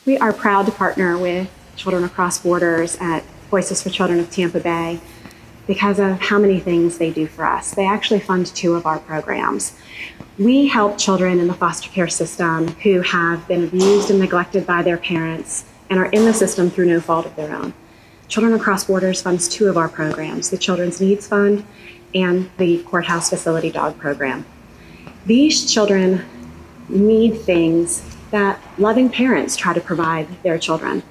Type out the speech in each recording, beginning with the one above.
We are proud to partner with Children Across Borders at Voices for Children of Tampa Bay because of how many things they do for us. They actually fund 2 of our programs. We help children in the foster care system who have been abused and neglected by their parents and are in the system through no fault of their own. Children Across Borders funds 2 of our programs, the Children's Needs Fund and the Courthouse Facility Dog Program. These children need things that loving parents try to provide their children.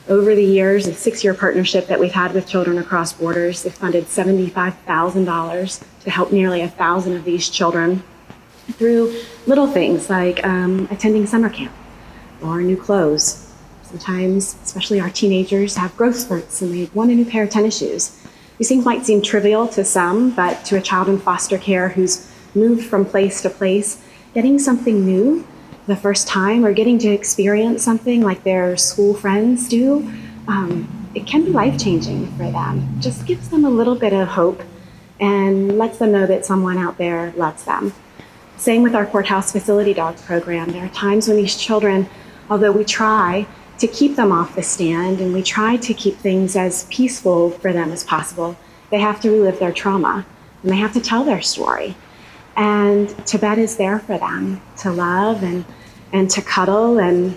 Over the years, a 6-year partnership that we've had with Children Across Borders, they've funded $75,000 to help nearly 1,000 of these children through little things like attending summer camp or new clothes. Sometimes, especially our teenagers, have growth spurts and they want a new pair of tennis shoes. These things might seem trivial to some, but to a child in foster care who's moved from place to place, getting something new the first time or getting to experience something like their school friends do, it can be life-changing for them. Just gives them a little bit of hope and lets them know that someone out there loves them. Same with our Courthouse Facility Dog Program. There are times when these children, although we try to keep them off the stand and we try to keep things as peaceful for them as possible, they have to relive their trauma and they have to tell their story. And Tibet is there for them to love and to cuddle. And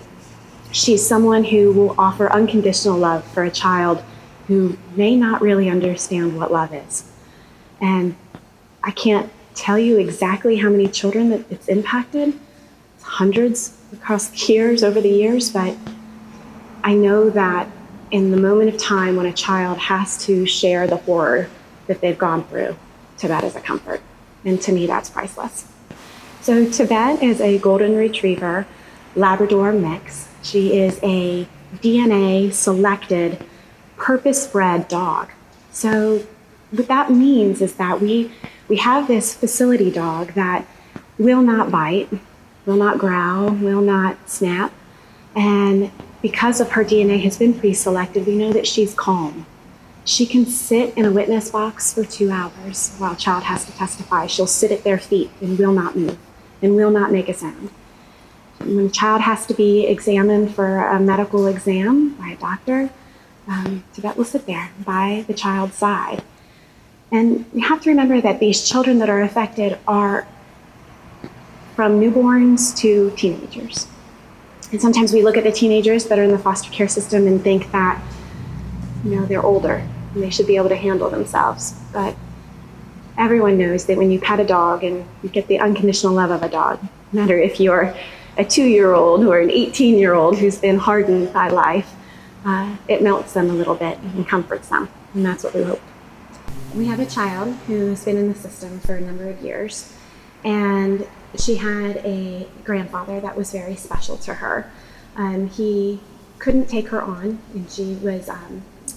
she's someone who will offer unconditional love for a child who may not really understand what love is. And I can't tell you exactly how many children that it's impacted. It's hundreds across the years, over the years, but I know that in the moment of time when a child has to share the horror that they've gone through, Tibet is a comfort. And to me, that's priceless. So Tibet is a golden retriever Labrador mix. She is a DNA selected, purpose-bred dog. So what that means is that we have this facility dog that will not bite, will not growl, will not snap. And because of her DNA has been pre-selected, we know that she's calm. She can sit in a witness box for 2 hours while a child has to testify. She'll sit at their feet and will not move and will not make a sound. When a child has to be examined for a medical exam by a doctor, Tibet will sit there by the child's side. And we have to remember that these children that are affected are from newborns to teenagers. And sometimes we look at the teenagers that are in the foster care system and think that, they're older and they should be able to handle themselves. But everyone knows that when you pet a dog and you get the unconditional love of a dog, no matter if you're a 2-year-old or an 18-year-old who's been hardened by life, it melts them a little bit and comforts them. And that's what we hope. We have a child who's been in the system for a number of years, and she had a grandfather that was very special to her. He couldn't take her on, and she was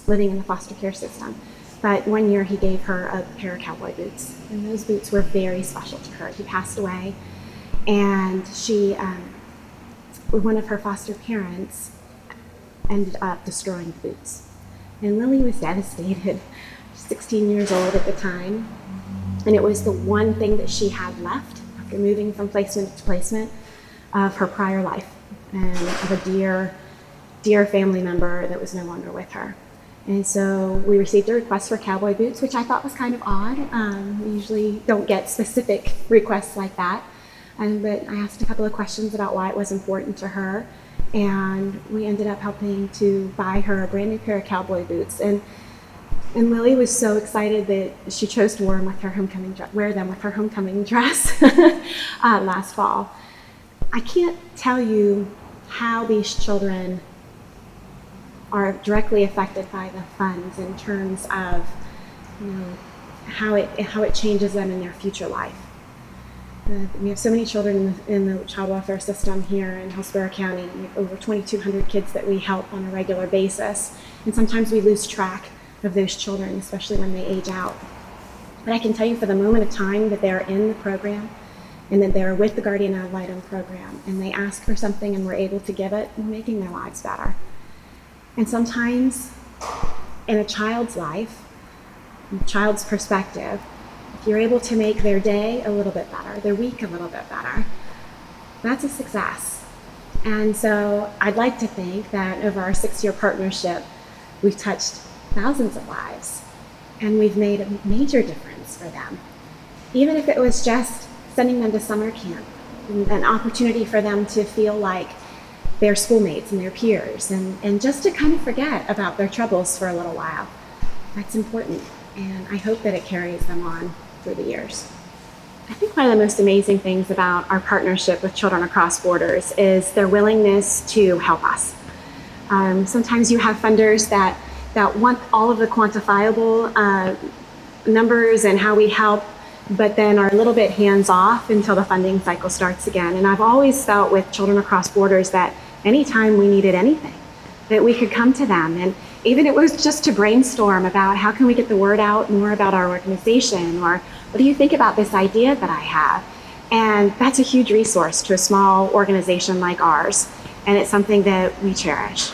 living in the foster care system. But one year he gave her a pair of cowboy boots, and those boots were very special to her. He passed away, and she, one of her foster parents, ended up destroying the boots. And Lily was devastated. 16 years old at the time, and it was the one thing that she had left after moving from placement to placement of her prior life and of a dear family member that was no longer with her. And so we received a request for cowboy boots, which I thought was kind of odd. We usually don't get specific requests like that. But I asked a couple of questions about why it was important to her, and we ended up helping to buy her a brand new pair of cowboy boots. And Lily was so excited that she chose to wear them with her homecoming dress last fall. I can't tell you how these children are directly affected by the funds in terms of how it changes them in their future life. We have so many children in the child welfare system here in Hillsborough County. We have over 2,200 kids that we help on a regular basis, and sometimes we lose track of those children, especially when they age out. But I can tell you, for the moment of time that they're in the program and that they're with the Guardian Ad Litem program and they ask for something and we're able to give it, we're making their lives better. And sometimes in a child's life, from a child's perspective, if you're able to make their day a little bit better, their week a little bit better, that's a success. And so I'd like to think that over our 6-year partnership, we've touched thousands of lives and we've made a major difference for them. Even if it was just sending them to summer camp, an opportunity for them to feel like their schoolmates and their peers, and just to kind of forget about their troubles for a little while. That's important, and I hope that it carries them on through the years. I think one of the most amazing things about our partnership with Children Across Borders is their willingness to help us. Sometimes you have funders that want all of the quantifiable numbers and how we help, but then are a little bit hands-off until the funding cycle starts again. And I've always felt with Children Across Borders that anytime we needed anything, that we could come to them. And even it was just to brainstorm about how can we get the word out more about our organization, or what do you think about this idea that I have? And that's a huge resource to a small organization like ours. And it's something that we cherish.